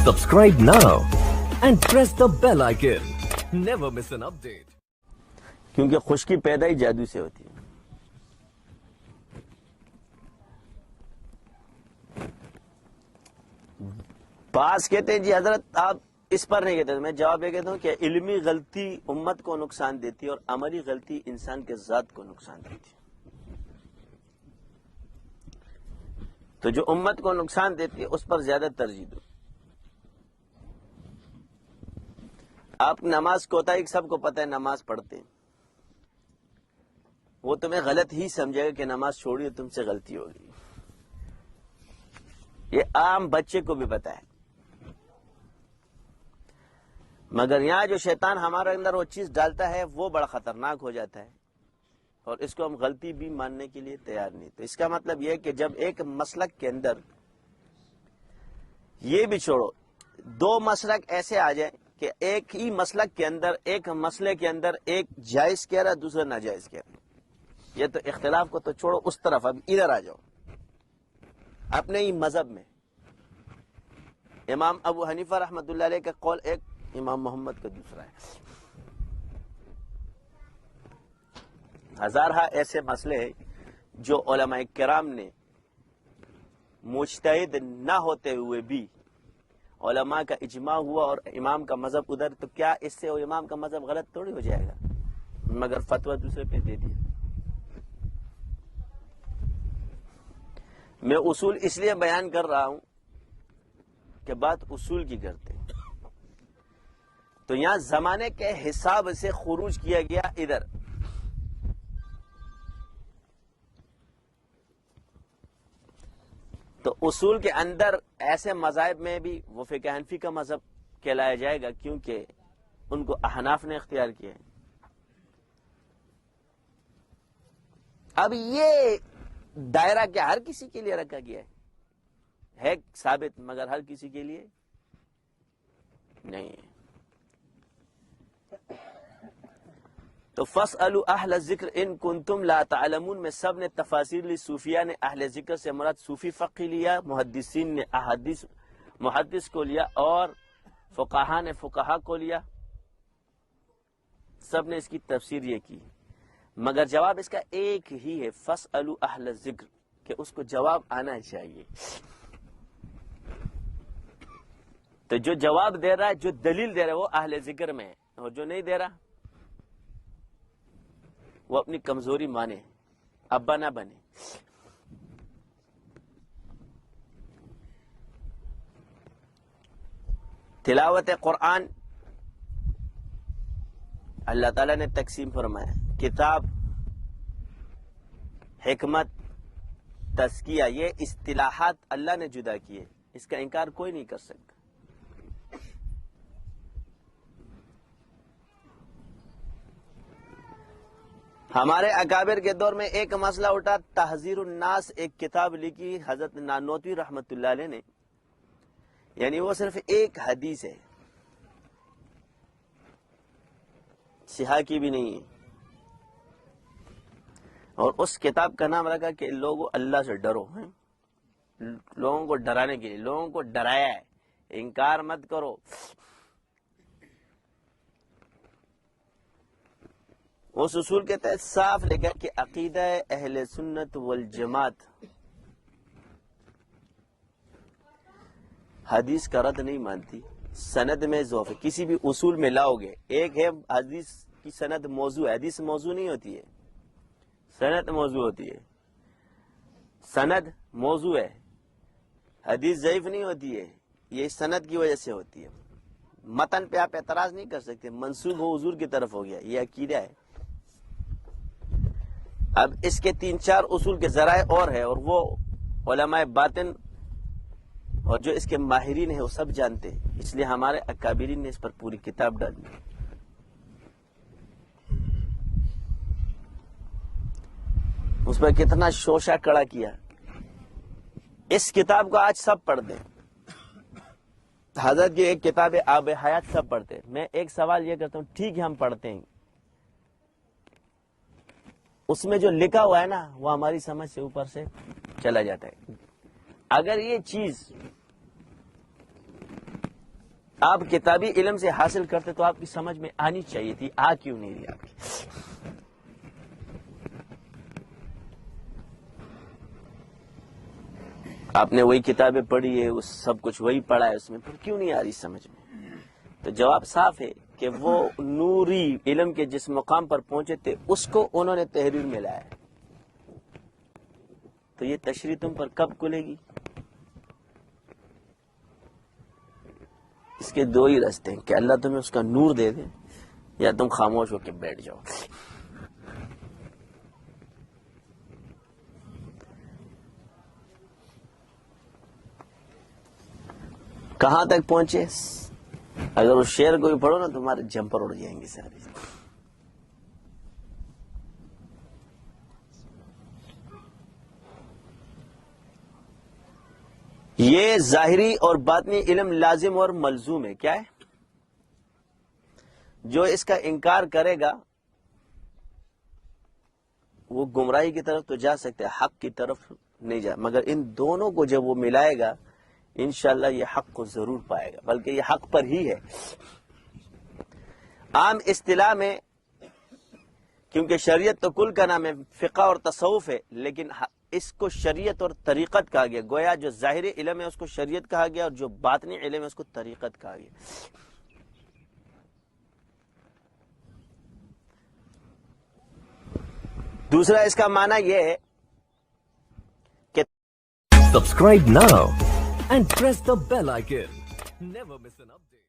Subscribe now and press the bell icon. Never miss an update. کیونکہ خشکی پیدا ہی جادو سے ہوتی ہے. بعض کہتے ہیں جی حضرت آپ اس پر نہیں کہتے. میں جواب یہ کہتا ہوں کہ علمی غلطی امت کو نقصان دیتی ہے اور عملی غلطی انسان کے ذات کو نقصان دیتی ہے. تو جو امت کو نقصان دیتی ہے اس پر زیادہ ترجیح دو. آپ نماز کوتاہی سب کو پتہ ہے نماز پڑھتے ہیں, وہ تمہیں غلط ہی سمجھے گا کہ نماز چھوڑی تم سے غلطی ہوگی. یہ عام بچے کو بھی پتہ ہے, مگر یہاں جو شیطان ہمارے اندر وہ چیز ڈالتا ہے وہ بڑا خطرناک ہو جاتا ہے, اور اس کو ہم غلطی بھی ماننے کے لیے تیار نہیں. تو اس کا مطلب یہ ہے کہ جب ایک مسلک کے اندر, یہ بھی چھوڑو, دو مسلک ایسے آ جائیں کہ ایک ہی مسلک کے اندر, ایک مسئلے کے اندر ایک جائز کہہ رہا دوسرا ناجائز کہہ رہا, یہ تو اختلاف کو تو چھوڑو اس طرف, اب ادھر آ جاؤ اپنے ہی مذہب میں. امام ابو حنیفہ رحمۃ اللہ علیہ کا قول ایک, امام محمد کا دوسرا ہے. ہزارہ ایسے مسئلے ہیں جو علماء کرام نے مجتہد نہ ہوتے ہوئے بھی علماء کا اجماع ہوا اور امام کا مذہب ادھر, تو کیا اس سے وہ امام کا مذہب غلط تھوڑی ہو جائے گا, مگر فتویٰ دوسرے پہ دے دیا. میں اصول اس لیے بیان کر رہا ہوں کہ بات اصول کی کرتے ہیں. تو یہاں زمانے کے حساب سے خروج کیا گیا ادھر. تو اصول کے اندر ایسے مذاہب میں بھی وہ فقہ حنفی کا مذہب کہلایا جائے گا, کیونکہ ان کو احناف نے اختیار کیا ہے. اب یہ دائرہ کیا ہر کسی کے لیے رکھا گیا ہے ثابت, مگر ہر کسی کے لیے نہیں ہے. تو فَاسْأَلُوا أَهْلَ الذِّكْرِ إِن كُنتُمْ لَا تَعْلَمُونَ میں سب نے تفاسیر لی. صوفیہ نے اہل ذکر سے مراد صوفی فقی لیا, محدثین نے احادیث محدث کو لیا, اور فقہا نے فقہا کو لیا. سب نے اس کی تفسیر یہ کی, مگر جواب اس کا ایک ہی ہے, فَاسْأَلُوا أَهْلَ الذِّكْرِ, کہ اس کو جواب آنا چاہیے. تو جو جواب دے رہا ہے, جو دلیل دے رہا ہے, وہ اہل ذکر میں ہے, اور جو نہیں دے رہا وہ اپنی کمزوری مانے, ابا نہ بنے. تلاوت قرآن اللہ تعالیٰ نے تقسیم فرمایا, کتاب, حکمت, تزکیہ, یہ اصطلاحات اللہ نے جدا کیے, اس کا انکار کوئی نہیں کر سکتا. ہمارے اکابر کے دور میں ایک مسئلہ اٹھا, تحذیر الناس, ایک کتاب لکھی حضرت نانوتوی رحمۃ اللہ علیہ نے, یعنی وہ صرف ایک حدیث ہے, صحیح کی بھی نہیں ہے, اور اس کتاب کا نام رکھا کہ لوگوں اللہ سے ڈرو, ہیں لوگوں کو ڈرانے کے لیے, لوگوں کو ڈرایا ہے, انکار مت کرو. اس اصول کے تحت صاف لکھا کہ عقیدہ اہل سنت والجماعت حدیث کا رد نہیں مانتی, سند میں ضعف ہے. کسی بھی اصول میں لاؤ گے, ایک ہے حدیث کی سند موضوع ہے, حدیث موضوع نہیں ہوتی ہے, سند موضوع ہوتی ہے. سند موضوع ہے, حدیث ضعیف نہیں ہوتی ہے, یہ سند کی وجہ سے ہوتی ہے. متن پہ آپ اعتراض نہیں کر سکتے, منسوب ہو حضور کی طرف ہو گیا, یہ عقیدہ ہے. اب اس کے 3-4 اصول کے ذرائع اور ہے, اور وہ علماء باطن اور جو اس کے ماہرین ہیں وہ سب جانتے ہیں, اس لیے ہمارے اکابرین نے اس پر پوری کتاب ڈال دی. اس پر کتنا شوشہ کڑا کیا. اس کتاب کو آج سب پڑھ دیں. حضرت کی ایک کتاب آب حیات سب پڑھتے ہیں. میں ایک سوال یہ کرتا ہوں, ٹھیک ہے ہم پڑھتے ہیں, اس میں جو لکھا ہوا ہے نا وہ ہماری سمجھ سے اوپر سے چلا جاتا ہے. اگر یہ چیز آپ کتابی علم سے حاصل کرتے تو آپ کی سمجھ میں آنی چاہیے تھی, آ کیوں نہیں رہی آپ کی؟ آپ نے وہی کتابیں پڑھی ہے, اس سب کچھ وہی پڑھا ہے, اس میں پھر کیوں نہیں آ رہی سمجھ میں؟ تو جواب صاف ہے کہ وہ نوری علم کے جس مقام پر پہنچے تھے اس کو انہوں نے تحریر میں لایا. تو یہ تشریح تم پر کب کھلے گی؟ اس کے دو ہی راستے ہیں, کہ اللہ تمہیں اس کا نور دے دے یا تم خاموش ہو کے بیٹھ جاؤ. کہاں تک پہنچے؟ اگر اس شعر کو بھی پڑھو نا تمہارے جمپر اڑ جائیں گے سارے. یہ ظاہری اور باطنی علم لازم اور ملزوم ہے. کیا ہے؟ جو اس کا انکار کرے گا وہ گمراہی کی طرف تو جا سکتے, حق کی طرف نہیں جا, مگر ان دونوں کو جب وہ ملائے گا انشاءاللہ یہ حق کو ضرور پائے گا, بلکہ یہ حق پر ہی ہے. عام اصطلاح میں, کیونکہ شریعت تو کل کا نام ہے, فقہ اور تصوف ہے, لیکن اس کو شریعت اور طریقت کہا گیا. گویا جو ظاہری علم ہے اس کو شریعت کہا گیا, اور جو باطنی علم ہے اس کو طریقت کہا گیا. دوسرا اس کا معنی یہ ہے کہ Subscribe now and press the bell icon. Never miss an update.